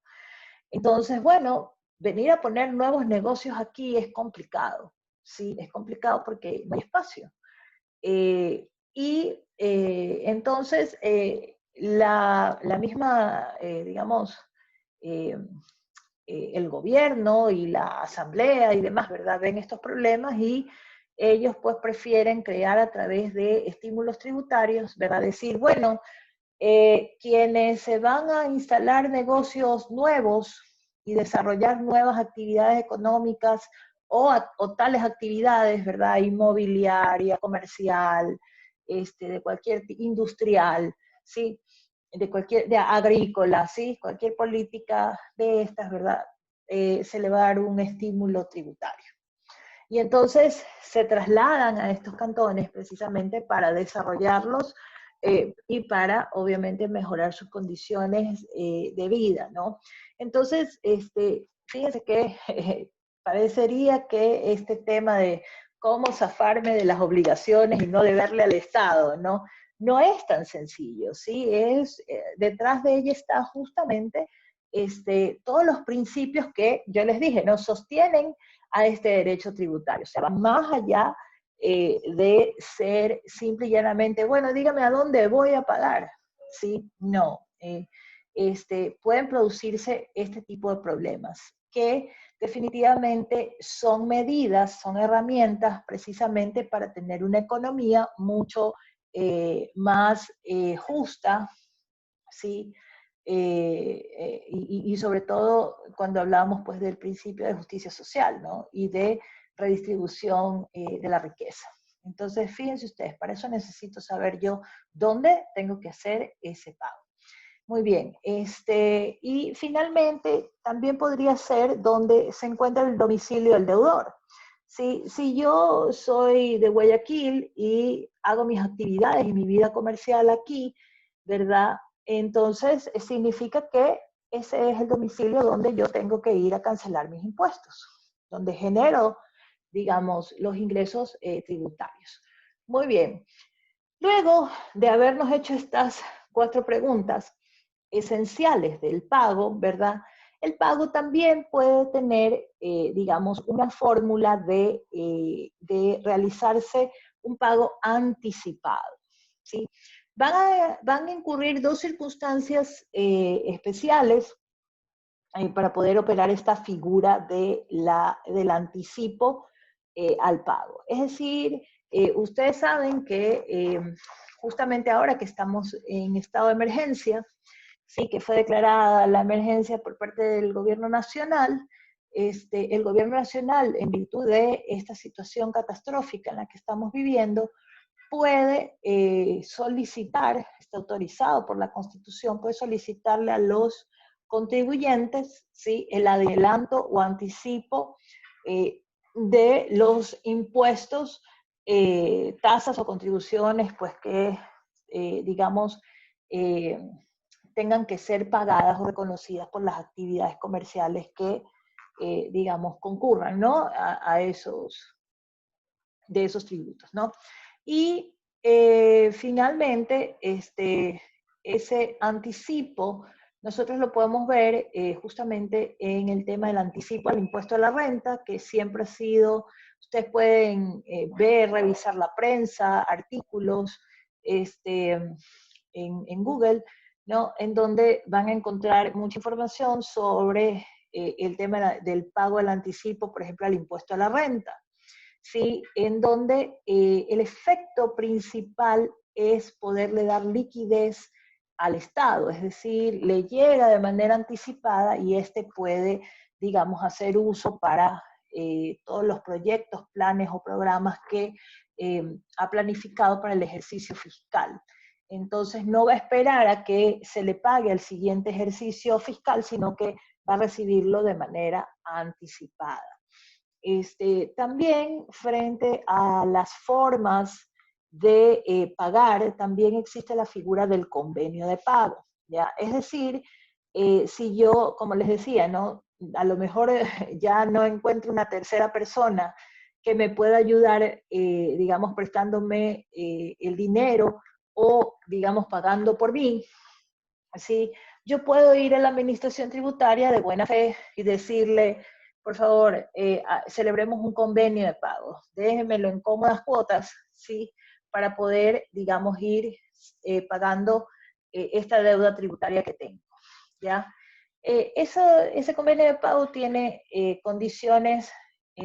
Entonces, bueno, venir a poner nuevos negocios aquí es complicado. Sí, es complicado porque no hay espacio. Entonces, la misma, digamos, eh, el gobierno y la asamblea y demás, ¿verdad? Ven estos problemas y ellos pues prefieren crear a través de estímulos tributarios, ¿verdad? Decir, bueno, quienes se van a instalar negocios nuevos y desarrollar nuevas actividades económicas o tales actividades, ¿verdad? Inmobiliaria, comercial, de cualquier industrial, ¿sí? De agrícola, ¿sí? Cualquier política de estas, ¿verdad? Se le va a dar un estímulo tributario. Y entonces se trasladan a estos cantones precisamente para desarrollarlos y para, obviamente, mejorar sus condiciones de vida, ¿no? Entonces, fíjense que parecería que este tema de cómo zafarme de las obligaciones y no deberle al Estado, ¿no? No es tan sencillo, ¿sí? Detrás de ella está justamente todos los principios que yo les dije, ¿no? Sostienen a este derecho tributario. O sea, va más allá de ser simple y llanamente, bueno, dígame a dónde voy a pagar. ¿Sí? No. Pueden producirse este tipo de problemas que definitivamente son medidas, son herramientas precisamente para tener una economía mucho más justa, ¿sí? Y sobre todo cuando hablamos pues del principio de justicia social, ¿no? Y de redistribución de la riqueza. Entonces, fíjense ustedes, para eso necesito saber yo dónde tengo que hacer ese pago. Muy bien, y finalmente también podría ser donde se encuentra el domicilio del deudor. Si yo soy de Guayaquil y hago mis actividades y mi vida comercial aquí, ¿verdad? Entonces significa que ese es el domicilio donde yo tengo que ir a cancelar mis impuestos, donde genero, digamos, los ingresos tributarios. Muy bien. Luego de habernos hecho estas 4 preguntas esenciales del pago, ¿verdad? El pago también puede tener, digamos, una fórmula de realizarse un pago anticipado, ¿sí? Van a incurrir 2 circunstancias especiales para poder operar esta figura del anticipo al pago. Es decir, ustedes saben que justamente ahora que estamos en estado de emergencia, sí, que fue declarada la emergencia por parte del gobierno nacional, el gobierno nacional, en virtud de esta situación catastrófica en la que estamos viviendo, puede solicitar, está autorizado por la Constitución, puede solicitarle a los contribuyentes, ¿sí?, el adelanto o anticipo de los impuestos, tasas o contribuciones, pues que, digamos, eh, tengan que ser pagadas o reconocidas por las actividades comerciales que, digamos, concurran, ¿no?, a de esos tributos, ¿no? Y finalmente, ese anticipo, nosotros lo podemos ver justamente en el tema del anticipo al impuesto a la renta, que siempre ha sido, ustedes pueden ver, revisar la prensa, artículos en Google, ¿no?, en donde van a encontrar mucha información sobre el tema del pago del anticipo, por ejemplo, al impuesto a la renta. ¿Sí? En donde el efecto principal es poderle dar liquidez al Estado, es decir, le llega de manera anticipada y puede, digamos, hacer uso para todos los proyectos, planes o programas que ha planificado para el ejercicio fiscal. Entonces no va a esperar a que se le pague al siguiente ejercicio fiscal, sino que va a recibirlo de manera anticipada. También frente a las formas de pagar, también existe la figura del convenio de pago, ¿ya? Es decir, si yo, como les decía, ¿no?, a lo mejor ya no encuentro una tercera persona que me pueda ayudar, digamos, prestándome el dinero o, digamos, pagando por mí, ¿sí? Yo puedo ir a la administración tributaria de buena fe y decirle, por favor, celebremos un convenio de pago, déjenmelo en cómodas cuotas, ¿sí?, para poder, digamos, ir pagando esta deuda tributaria que tengo, ¿ya? Ese convenio de pago tiene condiciones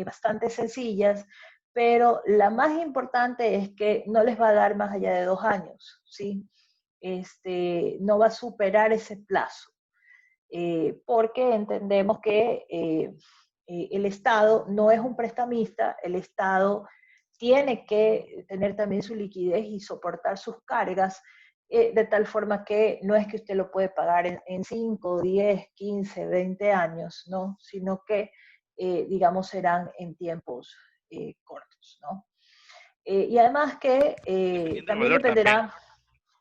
bastante sencillas, pero la más importante es que no les va a dar más allá de 2 años, ¿sí? No va a superar ese plazo, porque entendemos que el Estado no es un prestamista, el Estado tiene que tener también su liquidez y soportar sus cargas, de tal forma que no es que usted lo puede pagar en 5, 10, 15, 20 años, ¿no?, sino que, digamos, serán en tiempos cortos, ¿no? Y además que Dependiendo del también valor también. dependerá.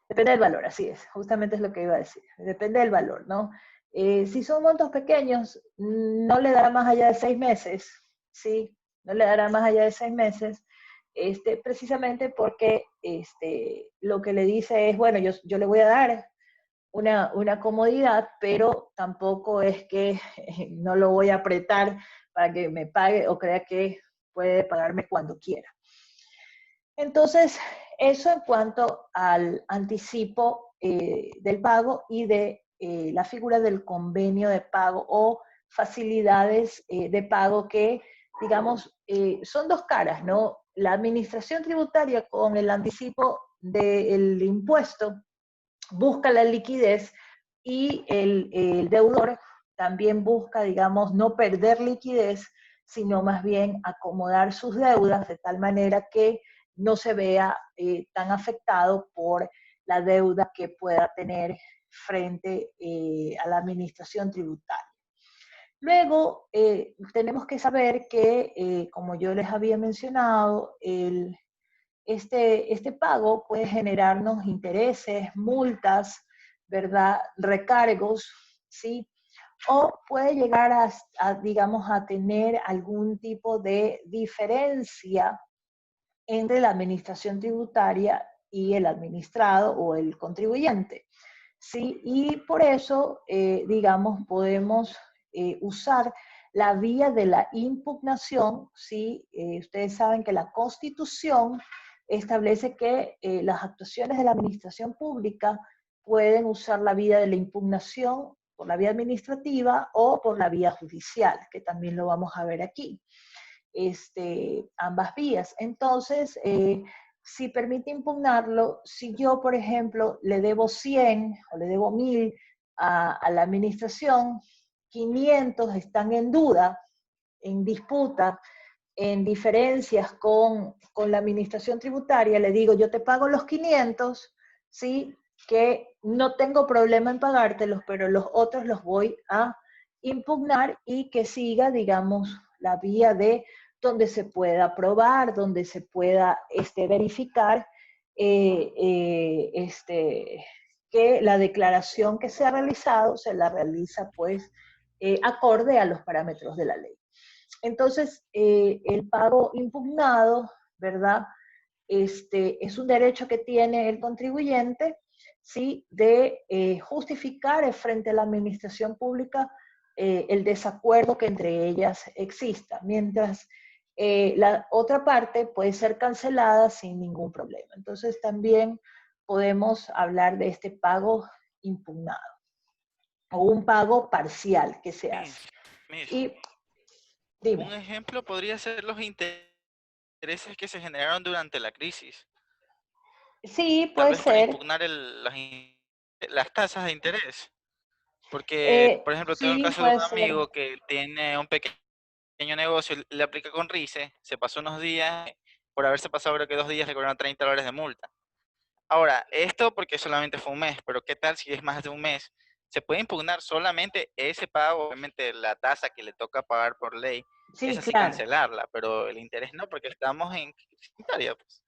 Depende del valor, así es, justamente es lo que iba a decir, depende del valor, ¿no? Si son montos pequeños, no le dará más allá de 6 meses, ¿sí? No le dará más allá de 6 meses, precisamente porque lo que le dice es, bueno, yo le voy a dar una comodidad, pero tampoco es que no lo voy a apretar para que me pague o crea que puede pagarme cuando quiera. Entonces, eso en cuanto al anticipo del pago y de la figura del convenio de pago o facilidades de pago que, digamos, son dos caras, ¿no? La administración tributaria con el anticipo del impuesto busca la liquidez y el deudor también busca, digamos, no perder liquidez, sino más bien acomodar sus deudas de tal manera que no se vea tan afectado por la deuda que pueda tener frente a la administración tributaria. Luego, tenemos que saber que, como yo les había mencionado, este pago puede generarnos intereses, multas, ¿verdad?, recargos, ¿sí? O puede llegar digamos, a tener algún tipo de diferencia entre la administración tributaria y el administrado o el contribuyente, ¿sí? Y por eso, digamos, podemos usar la vía de la impugnación, ¿sí? Ustedes saben que la Constitución establece que las actuaciones de la administración pública pueden usar la vía de la impugnación por la vía administrativa o por la vía judicial, que también lo vamos a ver aquí. Ambas vías. Entonces, si permite impugnarlo, si yo, por ejemplo, le debo 100 o le debo 1000 a la administración, 500 están en duda, en disputa, en diferencias con la administración tributaria, le digo, yo te pago los 500, ¿sí? Que no tengo problema en pagártelos, pero los otros los voy a impugnar y que siga, digamos, la vía de donde se pueda probar, donde se pueda verificar que la declaración que se ha realizado se la realiza pues acorde a los parámetros de la ley. Entonces, el pago impugnado, ¿verdad? Es un derecho que tiene el contribuyente, ¿sí? De justificar frente a la administración pública el desacuerdo que entre ellas exista, mientras la otra parte puede ser cancelada sin ningún problema. Entonces, también podemos hablar de este pago impugnado o un pago parcial que se hace. Miss, Y dime. un ejemplo podría ser los intereses que se generaron durante la crisis. Sí, Tal puede vez para ser. impugnar las tasas de interés. Porque, por ejemplo, tengo el Sí, caso de puede un ser. amigo que tiene un pequeño negocio, le aplica con RICE, se pasó unos días, por haberse pasado creo que 2 días le cobraron $30 de multa. Ahora, esto porque solamente fue un mes, pero ¿qué tal si es más de un mes? Se puede impugnar solamente ese pago, obviamente la tasa que le toca pagar por ley, Sí, esa sí claro. cancelarla, pero el interés no, porque estamos en tributaria, pues.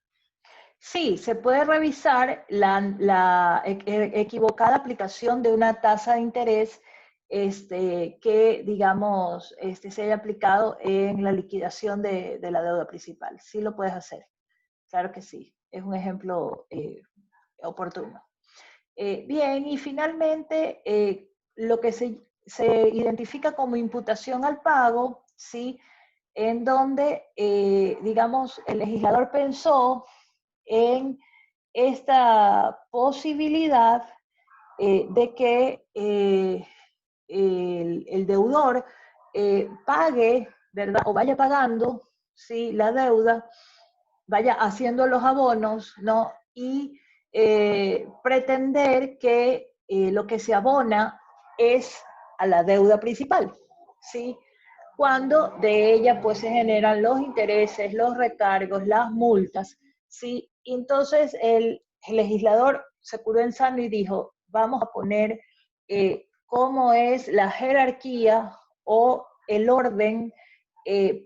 Sí, se puede revisar la equivocada aplicación de una tasa de interés que, digamos, se haya aplicado en la liquidación de la deuda principal. Sí lo puedes hacer, claro que sí. Es un ejemplo oportuno. Bien, y finalmente, lo que se identifica como imputación al pago, ¿sí? En donde, digamos, el legislador pensó en esta posibilidad de que el deudor pague, ¿verdad? O vaya pagando, ¿sí? La deuda, vaya haciendo los abonos, ¿no? Y pretender que lo que se abona es a la deuda principal, ¿sí? Cuando de ella pues se generan los intereses, los recargos, las multas, ¿sí? Y entonces el legislador se curó en sano y dijo, vamos a poner cómo es la jerarquía o el orden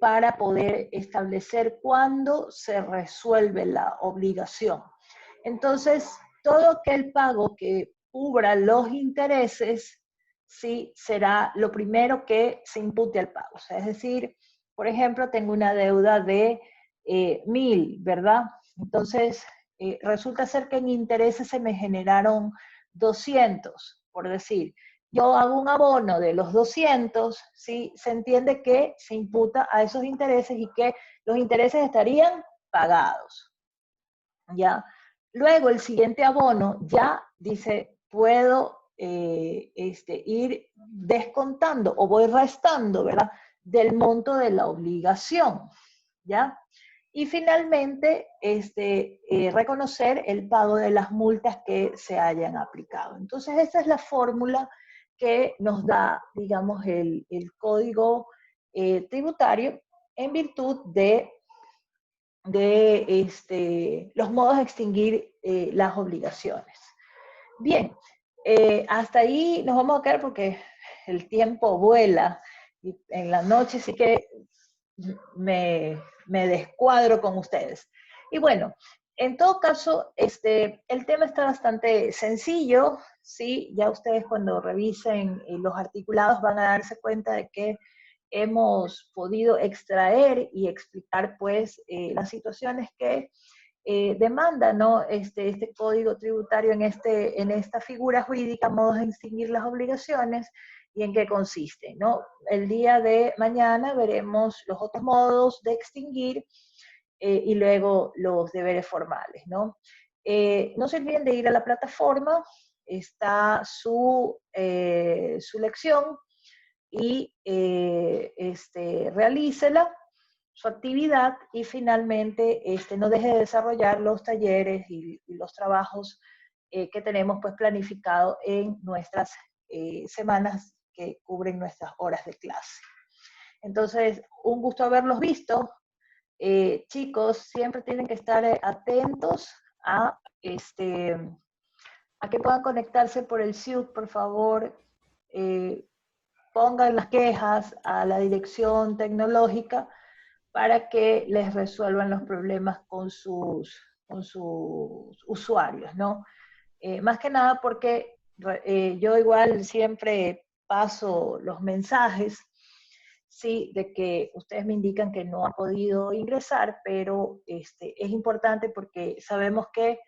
para poder establecer cuándo se resuelve la obligación. Entonces, todo aquel pago que cubra los intereses, sí, será lo primero que se impute al pago. O sea, es decir, por ejemplo, tengo una deuda de 1.000, ¿verdad? Entonces, resulta ser que en intereses se me generaron 200, por decir. Yo hago un abono de los 200, ¿sí? Se entiende que se imputa a esos intereses y que los intereses estarían pagados, ¿ya? Luego el siguiente abono ya dice, puedo ir descontando o voy restando, ¿verdad? Del monto de la obligación, ¿ya? Y finalmente, reconocer el pago de las multas que se hayan aplicado. Entonces, esa es la fórmula que nos da, digamos, el código tributario en virtud de los modos de extinguir las obligaciones. Bien, hasta ahí nos vamos a quedar porque el tiempo vuela y en la noche sí que me descuadro con ustedes. Y bueno, en todo caso, el tema está bastante sencillo, ¿sí? Ya ustedes cuando revisen los articulados van a darse cuenta de que hemos podido extraer y explicar pues las situaciones que demanda, ¿no? Este código tributario en esta figura jurídica, modos de extinguir las obligaciones y en qué consiste, ¿no? El día de mañana veremos los otros modos de extinguir y luego los deberes formales, ¿no? No se olviden de ir a la plataforma, está su lección y realícela su actividad y finalmente no deje de desarrollar los talleres y los trabajos que tenemos pues planificado en nuestras semanas que cubren nuestras horas de clase. Entonces, un gusto haberlos visto. chicos, siempre tienen que estar atentos a, a que puedan conectarse por el SIUT, por favor. Pongan las quejas a la dirección tecnológica para que les resuelvan los problemas con sus usuarios, ¿no? Más que nada porque yo igual siempre paso los mensajes, sí, de que ustedes me indican que no ha podido ingresar, pero es importante porque sabemos que